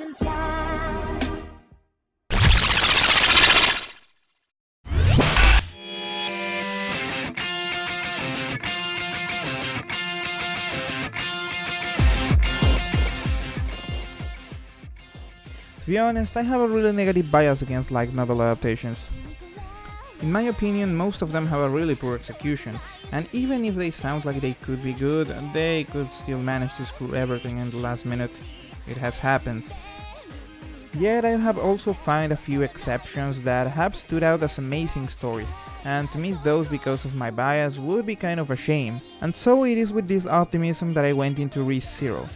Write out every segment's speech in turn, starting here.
To be honest, I have a really negative bias against light novel adaptations. In my opinion, most of them have a really poor execution, and even if they sound like they could be good, they could still manage to screw everything in the last minute. It has happened. Yet I have also found a few exceptions that have stood out as amazing stories, and to miss those because of my bias would be kind of a shame. And so it is with this optimism that I went into Re:Zero,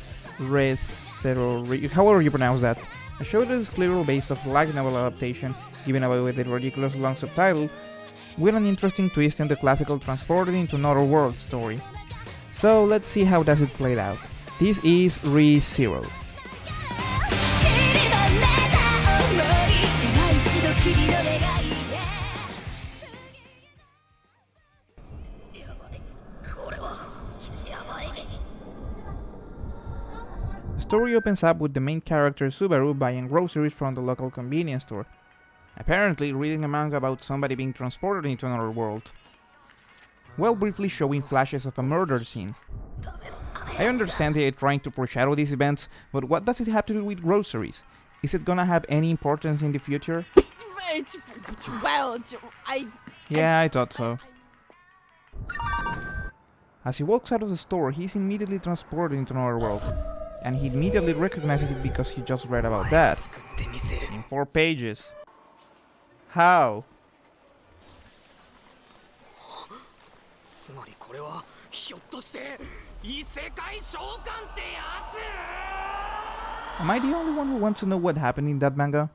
however you pronounce that. A show that is clearly based off light novel adaptation, given away with a ridiculous long subtitle, with an interesting twist in the classical transported into another world story. So let's see how does it play out. This is Re:Zero. The story opens up with the main character Subaru buying groceries from the local convenience store, apparently reading a manga about somebody being transported into another world, while briefly showing flashes of a murder scene. I understand they are trying to foreshadow these events, but what does it have to do with groceries? Is it gonna have any importance in the future? Well, Yeah, I thought so. As he walks out of the store, he is immediately transported into another world, and he immediately recognizes it because he just read about that in 4 pages. How? Am I the only one who wants to know what happened in that manga?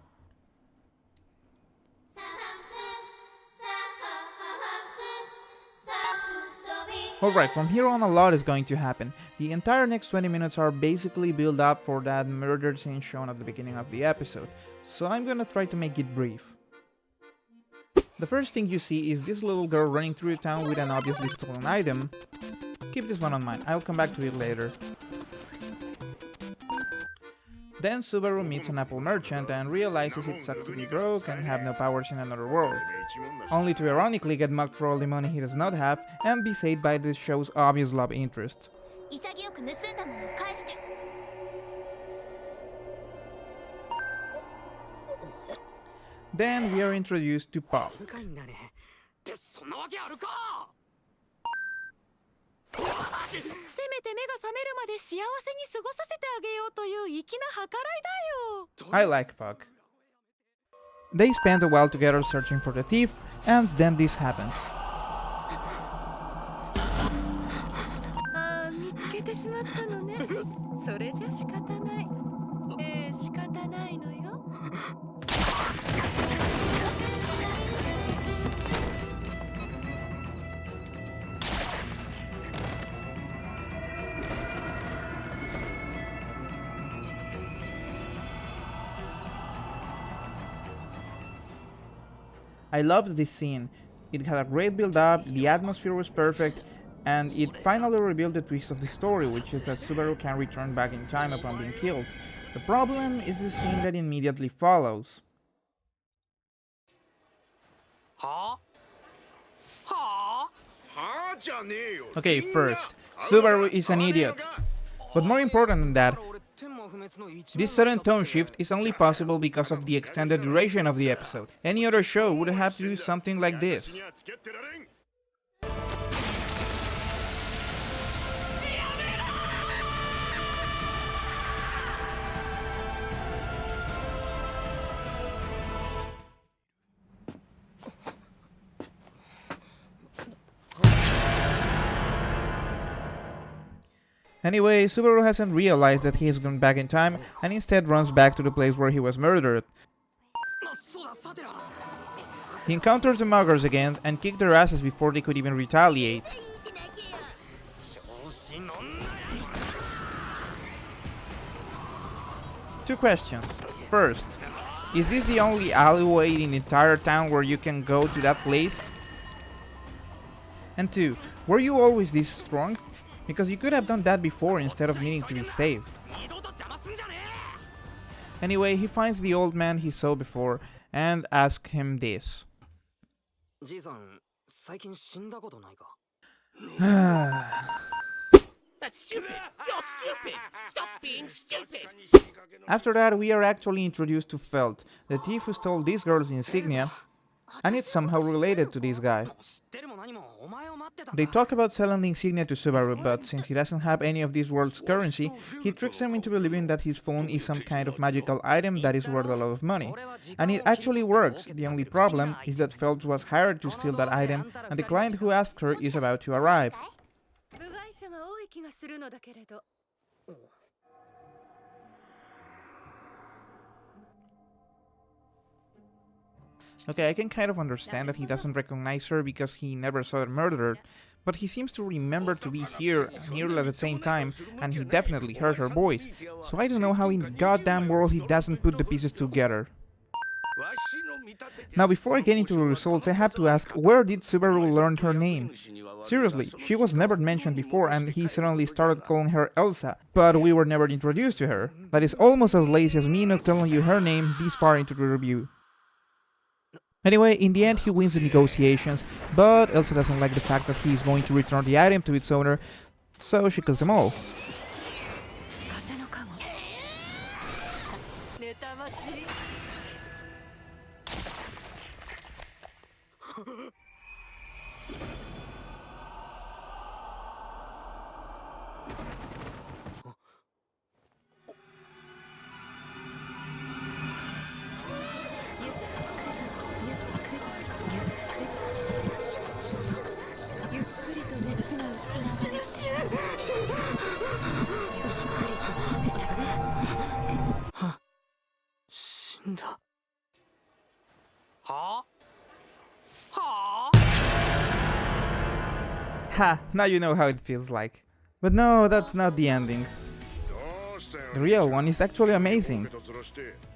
Alright, from here on a lot is going to happen. The entire next 20 minutes are basically built up for that murder scene shown at the beginning of the episode, so I'm gonna try to make it brief. The first thing you see is this little girl running through town with an obviously stolen item. Keep this one on mind, I'll come back to it later. Then Subaru meets an apple merchant and realizes it sucks to be broke and have no powers in another world, only to ironically get mugged for all the money he does not have and be saved by this show's obvious love interest. Then we are introduced to Pop. I like Puck. They spend a while together searching for the thief, and then this happens. I loved this scene. It had a great build-up, the atmosphere was perfect, and it finally revealed the twist of the story, which is that Subaru can return back in time upon being killed. The problem is the scene that immediately follows. Okay, first, Subaru is an idiot. But more important than that, this sudden tone shift is only possible because of the extended duration of the episode. Any other show would have to do something like this. Anyway, Subaru hasn't realized that he has gone back in time and instead runs back to the place where he was murdered. He encounters the muggers again and kicked their asses before they could even retaliate. Two questions. First, is this the only alleyway in the entire town where you can go to that place? And two, were you always this strong? Because you could have done that before instead of needing to be saved. Anyway, he finds the old man he saw before and asks him this. That's stupid. You're stupid. Stop being stupid. After that, we are actually introduced to Felt, the thief who stole this girl's insignia, and it's somehow related to this guy. They talk about selling the insignia to Subaru, but since he doesn't have any of this world's currency, he tricks him into believing that his phone is some kind of magical item that is worth a lot of money. And it actually works. The only problem is that Phelps was hired to steal that item, and the client who asked her is about to arrive. Okay, I can kind of understand that he doesn't recognize her because he never saw her murdered, but he seems to remember to be here nearly at the same time, and he definitely heard her voice, so I don't know how in the goddamn world he doesn't put the pieces together. Now, before I get into the results, I have to ask, where did Subaru learn her name? Seriously, she was never mentioned before, and he suddenly started calling her Elsa, but we were never introduced to her. That is almost as lazy as me not telling you her name this far into the review. Anyway, in the end he wins the negotiations, but Elsa doesn't like the fact that he is going to return the item to its owner, so she kills them all. Ha! Now you know how it feels like. But no, that's not the ending. The real one is actually amazing.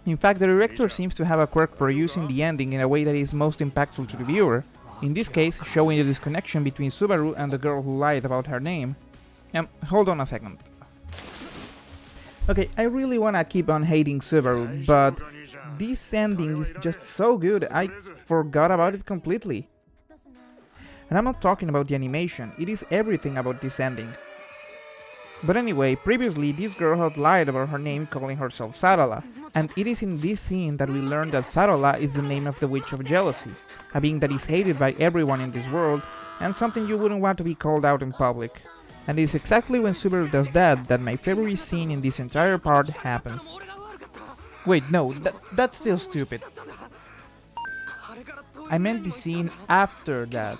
In fact, the director seems to have a quirk for using the ending in a way that is most impactful to the viewer. In this case, showing the disconnection between Subaru and the girl who lied about her name. Hold on a second. Okay, I really wanna keep on hating Subaru, but this ending is just so good, I forgot about it completely. And I'm not talking about the animation, it is everything about this ending. But anyway, previously this girl had lied about her name, calling herself Sarala, and it is in this scene that we learn that Sarala is the name of the Witch of Jealousy, a being that is hated by everyone in this world, and something you wouldn't want to be called out in public. And it is exactly when Subaru does that my favorite scene in this entire part happens. Wait, no, that's still stupid. I meant the scene after that.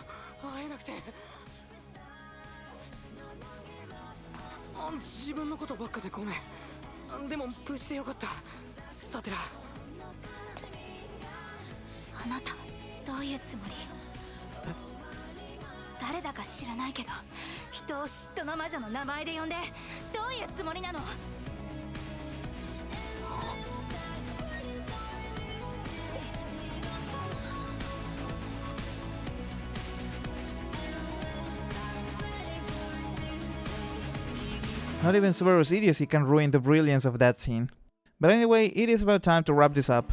Not even Subaru's idiocy can ruin the brilliance of that scene. But anyway, it is about time to wrap this up.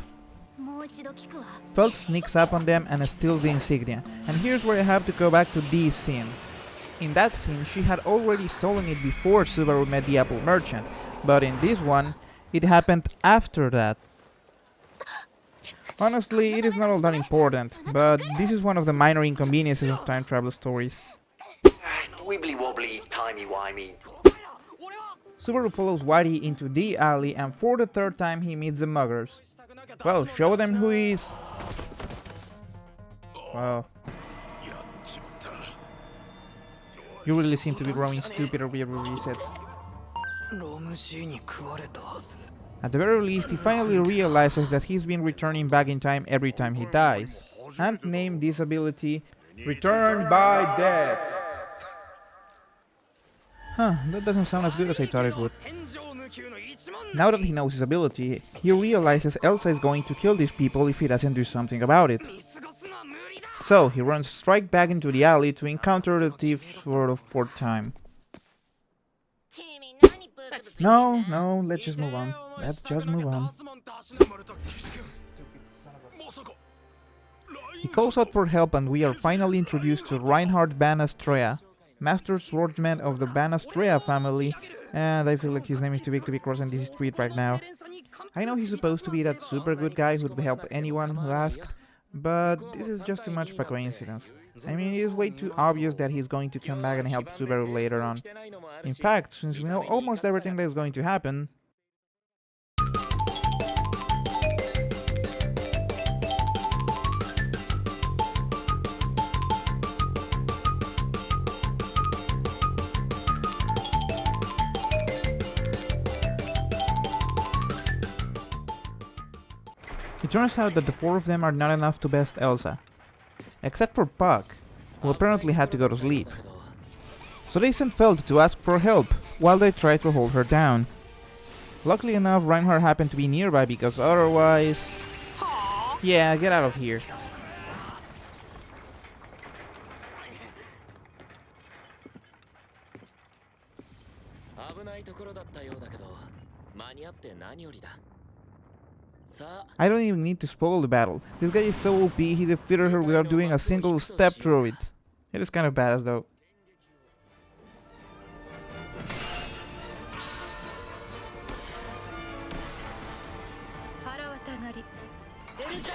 Felt sneaks up on them and steals the insignia, and here's where I have to go back to this scene. In that scene, she had already stolen it before Subaru met the Apple merchant, but in this one, it happened after that. Honestly, it is not all that important, but this is one of the minor inconveniences of time travel stories. Wibbly wobbly, timey wimey. Subaru follows Whitey into the alley, and for the third time he meets the muggers. Well, show them who he is. Wow. You really seem to be growing stupider with every reset. At the very least, he finally realizes that he's been returning back in time every time he dies, and named this ability Return by Death. Huh, that doesn't sound as good as I thought it would. Now that he knows his ability, he realizes Elsa is going to kill these people if he doesn't do something about it. So he runs straight back into the alley to encounter the thieves for the fourth time. No, let's just move on. Let's just move on. He calls out for help and we are finally introduced to Reinhard Banastrea, Master Swordsman of the Banastrea family, and I feel like his name is too big to be crossing this street right now. I know he's supposed to be that super good guy who'd help anyone who asked, but this is just too much of a coincidence. I mean, it is way too obvious that he's going to come back and help Subaru later on. In fact, since we know almost everything that is going to happen, it turns out that the four of them are not enough to best Elsa. Except for Puck, who apparently had to go to sleep. So they sent Feld to ask for help, while they tried to hold her down. Luckily enough, Reinhardt happened to be nearby because otherwise... Yeah, get out of here. I don't even need to spoil the battle. This guy is so OP, he defeated her without doing a single step through it. It is kind of badass though.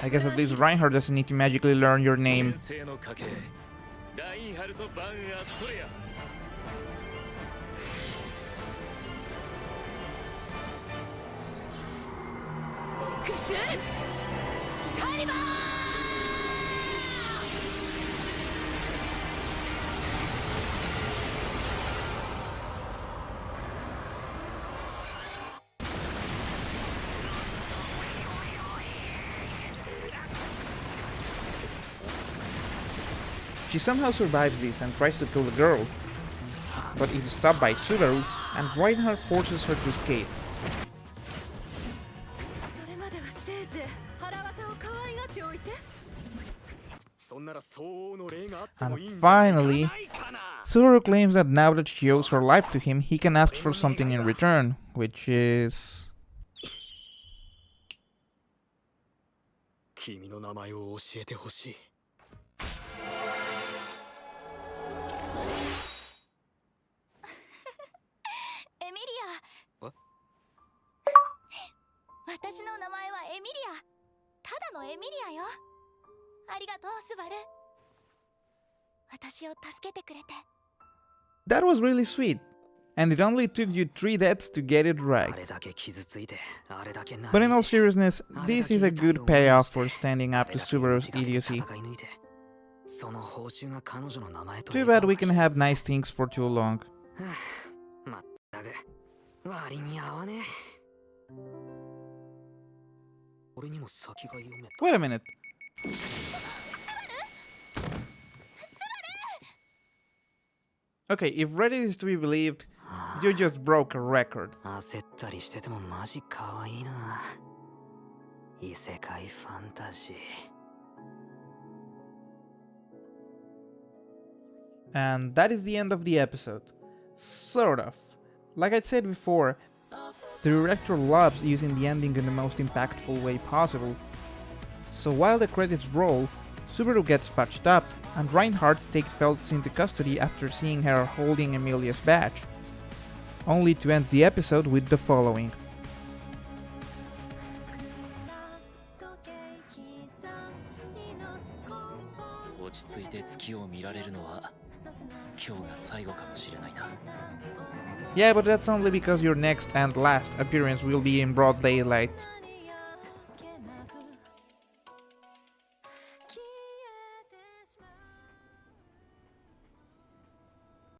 I guess at least Reinhardt doesn't need to magically learn your name. She somehow survives this and tries to kill the girl, but is stopped by Subaru, and Reinhardt forces her to escape. And finally, Subaru claims that now that she owes her life to him, he can ask for something in return, which is... That was really sweet, and it only took you 3 deaths to get it right. But in all seriousness, this is a good payoff for standing up to Subaru's idiocy. Too bad we can have nice things for too long. Wait a minute. Okay, if Reddit is to be believed, you just broke a record. And that is the end of the episode. Sort of. Like I said before, the director loves using the ending in the most impactful way possible. So while the credits roll, Subaru gets patched up, and Reinhardt takes Peltz into custody after seeing her holding Emilia's badge. Only to end the episode with the following. Yeah, but that's only because your next and last appearance will be in broad daylight.